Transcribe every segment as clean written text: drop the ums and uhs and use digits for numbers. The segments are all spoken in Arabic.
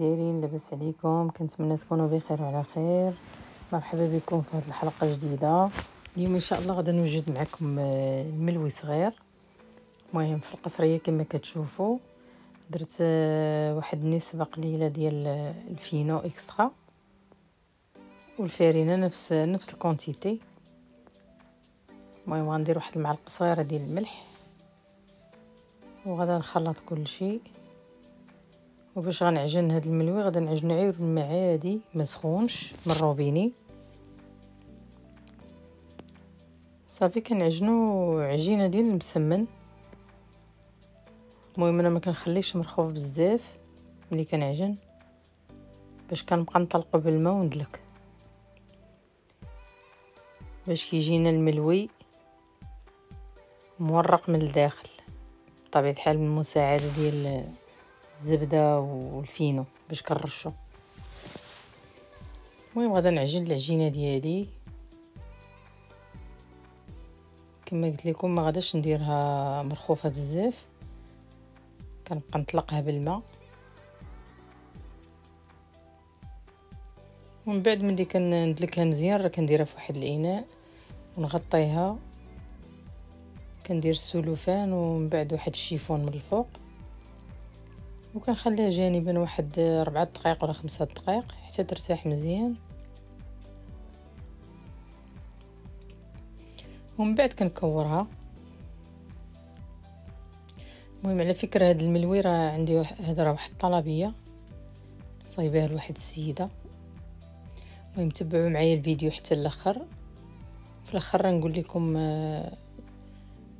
دايرين؟ لاباس عليكم؟ كنتمنى تكونوا بخير وعلى خير. مرحبا بكم في هذه الحلقه جديده. اليوم ان شاء الله غادي نوجد معكم الملوي صغير. المهم في القصريه كما كتشوفوا درت واحد النسبه قليله ديال الفينو اكسترا والفارينه نفس الكونتيتي. المهم غندير واحد المعلقه صغيره ديال الملح وغادا نخلط كل شيء. وباش غنعجن هذا الملوي غادا نعجنو غير بالماء عادي ما سخونش من الروبيني. صافي كنعجنو عجينه ديال المسمن. المهم انا ما كنخليش مرخوف بزاف ملي كنعجن باش كنبقى نطلقو بالماء وندلك باش كيجينا الملوي مورق من الداخل بطبيعه الحال بالمساعده ديال الزبده والفينو باش كنرشو. المهم غادا نعجن العجينه ديالي كما قلت لكم، ما غاداش نديرها مرخوفه بزاف، كنبقى نطلقها بالماء. ومن بعد ملي كندلكها مزيان راه كنديرها في واحد الاناء ونغطيها، كندير السلوفان ومن بعد واحد الشيفون من الفوق وكنخليها جانبا واحد 4 دقائق ولا 5 دقائق حتى ترتاح مزيان. ومن بعد كنكورها. المهم على فكره هاد الملوي راه عندي راه واحد الطلبيه صايبها لواحد السيده. المهم تبعوا معايا الفيديو حتى الاخر. في الاخر نقول لكم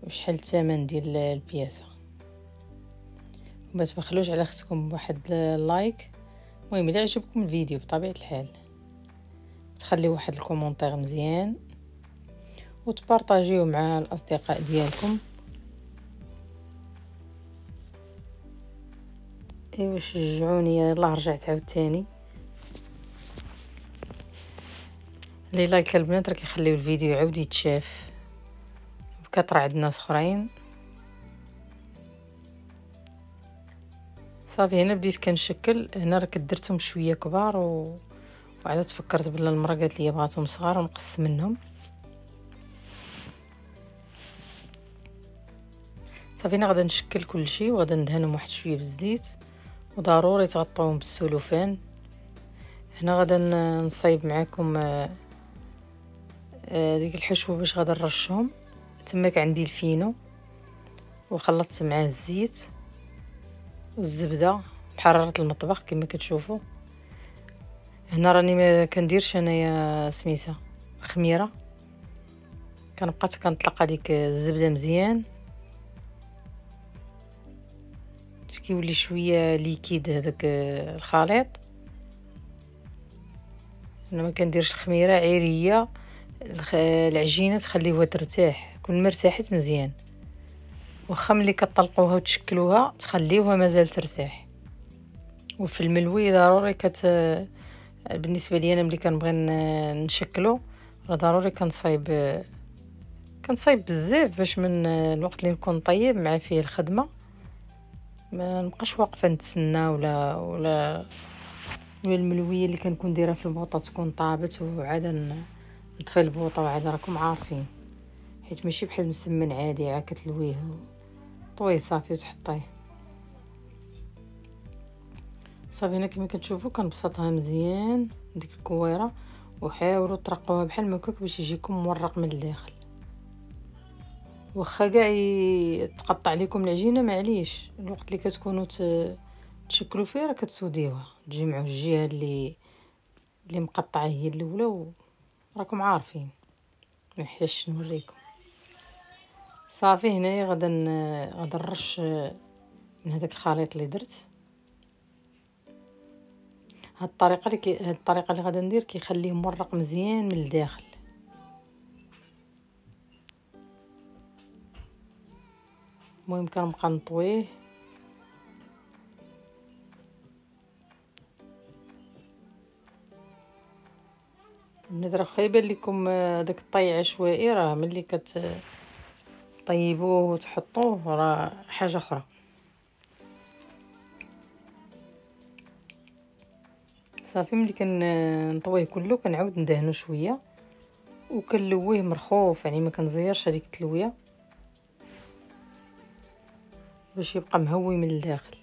شحال الثمن ديال البياسه. وما تبخلوش على اختكم بواحد اللايك. المهم الا عجبكم الفيديو بطبيعه الحال تخليو واحد الكومونتير مزيان وتبارطاجيوه مع الاصدقاء ديالكم. ايوا شجعوني، يلاه رجعت عاوتاني. اللي لايك البنات راه كيخليو الفيديو يعاود يتشاف بكثره عند ناس اخرين. صافي هنا بديت كنشكل. هنا راه كدرتهم شويه كبار وعاد تفكرت بلا المراه قالت لي بغاتهم صغار ونقص منهم. صافي انا غادا نشكل كل شيء وغادا ندهنهم واحد شويه بالزيت وضروري تغطوهم بالسلوفان. هنا غادا نصايب معكم ديك الحشوه باش غادا نرشهم. تماك عندي الفينو وخلطت معاه الزيت والزبده بحراره المطبخ كما كتشوفوا. هنا راني ما كنديرش انايا سميتها خميره، كنبقى كنطلق هذيك الزبده مزيان باش كيولي شويه ليكيد هذاك الخليط. انا ما كنديرش الخميره عيريه، العجينه تخليوها ترتاح. كل ما ارتاحت مزيان، واخا ملي كطلقوها وتشكلوها تخليوها مازال ترتاح. وفي الملوي ضروري بالنسبه لي انا ملي كنبغي نشكلو راه ضروري كنصايب بزاف باش من الوقت اللي نكون طيب مع فيه الخدمه ما نبقاش واقفه نتسنى ولا الملويه اللي كنكون دايره في البوطه تكون طابت وعاد نطفي البوطه وعاد راكم عارفين، حيت ماشي بحال المسمن عادي عا كتلويه طويه صافي وتحطيه. صافي هنا كما كتشوفوا كنبسطها مزيان ديك الكويره وحاولوا ترقوها بحال ما هكاك باش يجيكم مورق من الداخل. واخا كاع تقطع لكم العجينه معليش، الوقت اللي كتكونوا تشكلوا فيه راه كتسوديوها تجمعوا الجهه اللي مقطعه هي الاولى وراكم عارفين ما نحتاجش نوريكم. صافي هنايا غادا نرش من هذاك الخليط اللي درت. هاد الطريقه اللي غادا ندير كيخليه مورق مزيان من الداخل. المهم كنبقى نطويه النذره. خايبه لكم داك الطي عشوائي، راه ملي كطيبوه وتحطوه راه حاجه اخرى. صافي ملي كنطويه كله كنعاود ندهنو شويه وكنلويه مرخوف، يعني ما كنزيرش هذيك التلويه باش يبقى مهوي من الداخل.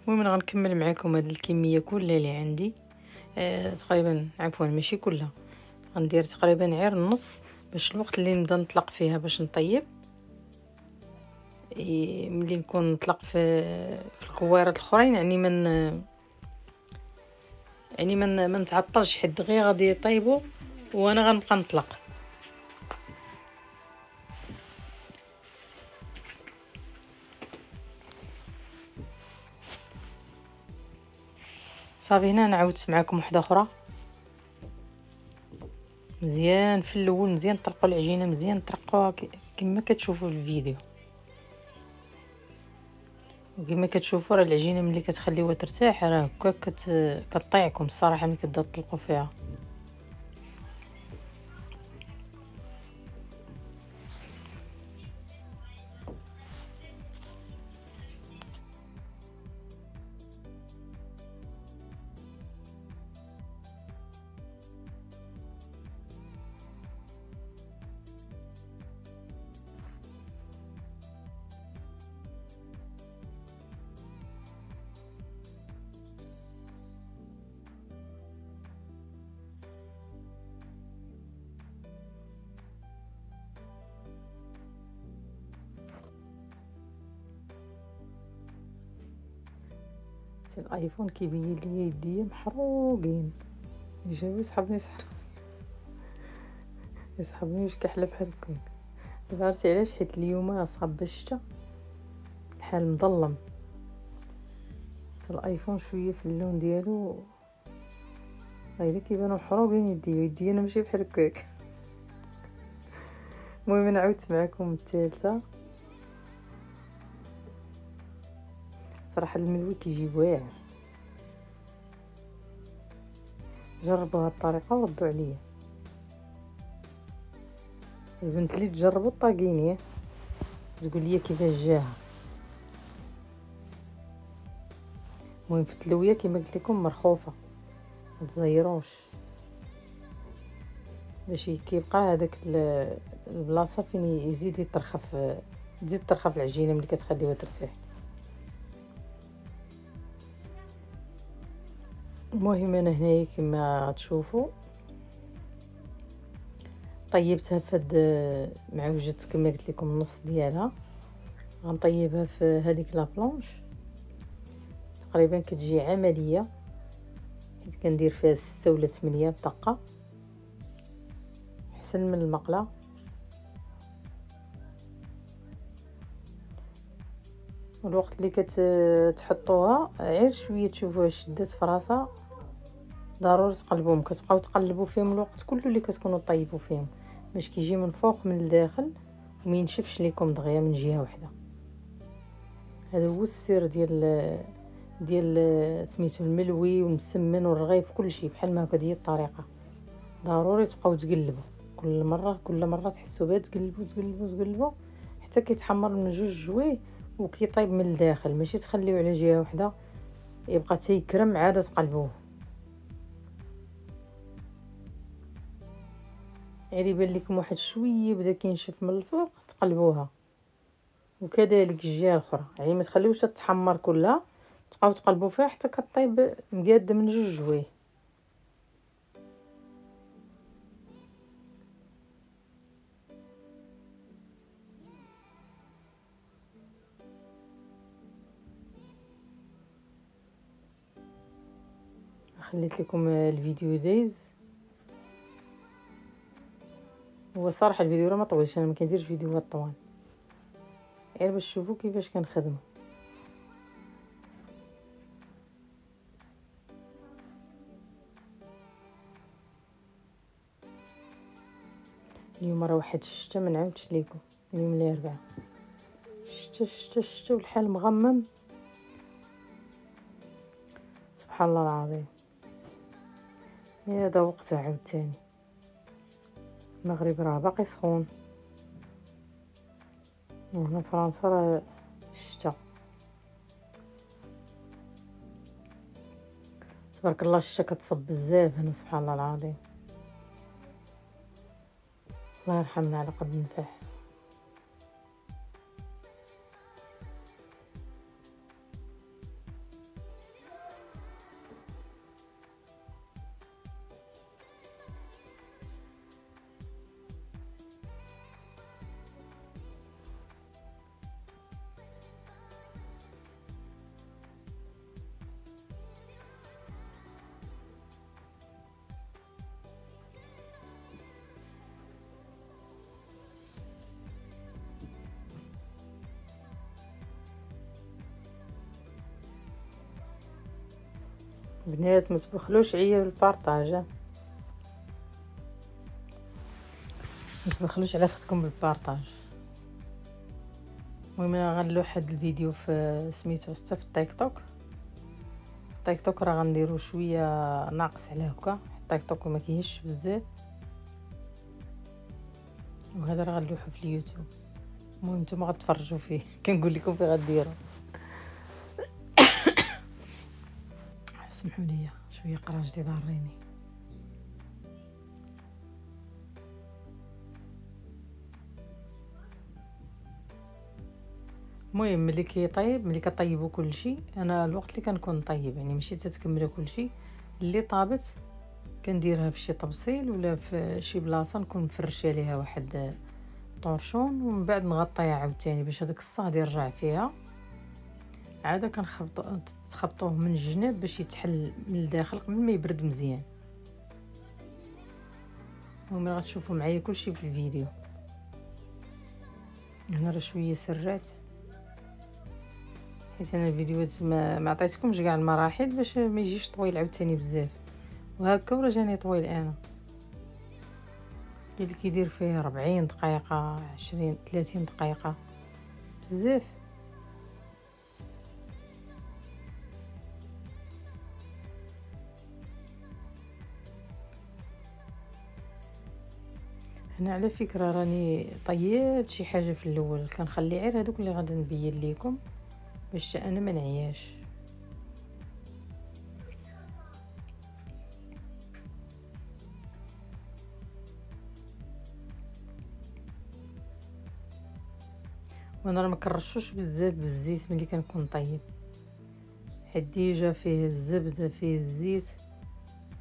المهم غنكمل معكم هاد الكميه كلها اللي عندي. تقريبا عفوا ماشي كلها، غندير تقريبا غير النص باش الوقت اللي نبدا نطلق فيها باش نطيب ملي نكون نطلق في الكوارات الاخرين، يعني ما نتعطلش حيت دغيا غادي يطيبوا وانا غنبقى نطلق. صافي هنا نعاودت معكم وحده اخرى مزيان. في الاول مزيان طرقوا العجينه، مزيان طرقوها كما كتشوفوا في الفيديو. وكما كتشوفوا راه العجينه ملي كتخليوها ترتاح راه هكا كطيعكم الصراحه ملي كتبداو تطلقوا فيها. الايفون كيبين لي يديا محروقين، جاوي يسحبني واش كحله بحال هكاك. دابا عرفتي علاش؟ حيت اليوم صاب الشتا الحال مظلم. الايفون شويه في اللون ديالو هيدا كيبانوا محروقين يديا انا ماشي بحال هكاك. المهم انا عاودت معكم الثالثه. صراحه الملوي كيجي واعر، جربوا هاد الطريقه وردوا عليا. البنت اللي تجربوا الطاكينيه تقول لي كيفاش جاها. المهم في التلويه كما قلت لكم مرخوفه، ما تزيروش باش كيبقى هذاك البلاصه فين يزيد يطرخف، تزيد ترخف العجينه ملي كتخليوها ترتاح. المهم انا هنايا كما تشوفوا طيبتها في هاد معوجة كما قلت لكم النص ديالها. غنطيبها في هذيك لابلونش تقريبا كتجي عمليه، حيت كندير فيها 6 ولا 8 بدقه احسن من المقله. والوقت اللي كتحطوها غير شويه تشوفوها شدات في راسها، ضروري تقلبوهم، كتبقاو تقلبوا فيهم الوقت كله اللي كتكونوا طيبوا فيهم باش كيجي من فوق من الداخل وما ينشفش لكم دغيا من جهه واحده. هذا هو السر ديال سميتو الملوي والمسمن والرغيف كلشي بحال ما هكا. ديال الطريقه ضروري تبقاو تقلبوا كل مره تحسوا بها، تقلبوا حتى كيتحمر من جوج جويه وكيطيب من الداخل، ماشي تخليوه على جهه واحده يبقى تيكرم عاد تقلبوه. غير يبان لكم واحد شويه بدا كينشف من الفوق تقلبوها، وكذلك الجهه الاخرى، يعني ما تخليوش تتحمر كلها، تبقاو تقلبوا فيها حتى كطيب مقاده من جوج جويه. خليت لكم الفيديو دايز. هو صراحه الفيديو راه ما طويلش، انا ما كنديرش فيديوهات طوال غير باش تشوفوا كيفاش كنخدموا. اليوم راه واحد الشتا ما نعاودش لكم، اليوم الاربعاء شتا والحال مغمم سبحان الله العظيم. هذا وقتها عاوتاني المغرب راه باقي سخون، وهنا فرنسا راه الشتا. تبارك الله الشتا كتصب بزاف هنا، سبحان الله العظيم. الله يرحمنا على قد نفح. بنات ما تبخلوش عليا بالبارطاج، ما تبخلوش على خصكم بالبارطاج. المهم انا غنلوح هاد الفيديو في سميتو حتى في التيك توك. التيك توك راه غنديرو شويه ناقص على هكا، التيك توك ما كيهش بزاف، وهذا راه غنلوحو في اليوتيوب. المهم نتوما غتفرجوا فيه كنقول لكم فين غديروا. سمحوا لي شويه قرا جديد ضاريني. المهم ملي كيطيب، ملي كطيبوا كلشي، انا الوقت اللي كنكون طيب يعني ماشي تتكملوا كلشي اللي طابت كنديرها في شي طبسيل ولا في شي بلاصه، نكون مفرشه ليها واحد طورشون، ومن بعد نغطيها عاوتاني باش هذاك الصهد يرجع فيها. عاده تخبطوه من الجناب باش يتحل من الداخل قبل ما يبرد مزيان. المهم غتشوفوا معايا كلشي في الفيديو. هنا راه شويه سرات حيت انا الفيديوهات ما عطيتكمش كاع المراحل باش ما يجيش طويل عاوتاني بزاف، وهكا وراه جاني طويل. انا اللي كيدير فيه 40 دقيقه 20 30 دقيقه بزاف. هنا على فكره راني طيبت شي حاجه في الاول، كنخلي غير هذوك اللي غادي نبين لكم باش انا ما نعياش. وانا راه ما كنرشوش بزاف بالزيت ملي كنكون طيب، حيت ديجا فيه الزبده فيه الزيت،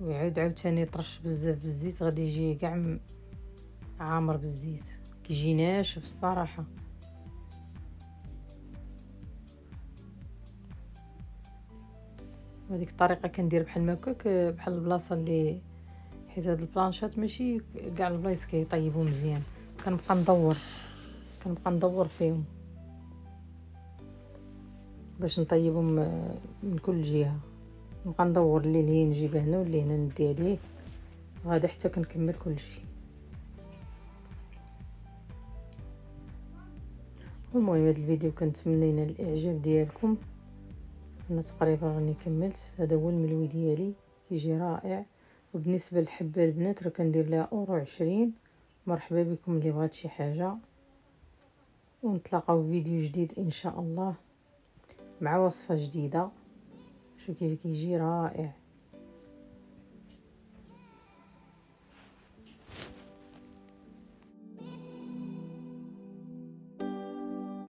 ويعود عاوتاني يطرش بزاف بالزيت غادي يجي كاع عامر بالزيت، كيجي ناشف الصراحه. هذيك الطريقه كندير بحال هكاك، بحال البلاصه اللي حيت هاد البلانشات ماشي كاع البلايص كيطيبوا مزيان، كنبقى ندور فيهم باش نطيبهم من كل جهه، نبقى ندور اللي نجيب هنا واللي هنا ندي عليه غادا حتى كنكمل كلشي. المهم هذا الفيديو كنتمنى ينال الاعجاب ديالكم. انا تقريبا راني كملت، هذا هو الملوي ديالي كيجي رائع. وبالنسبه للحبه البنات راه كندير لها اورو 20. مرحبا بكم اللي بغات شي حاجه، ونتلاقاو في فيديو جديد ان شاء الله مع وصفه جديده. شوف كيف كيجي رائع.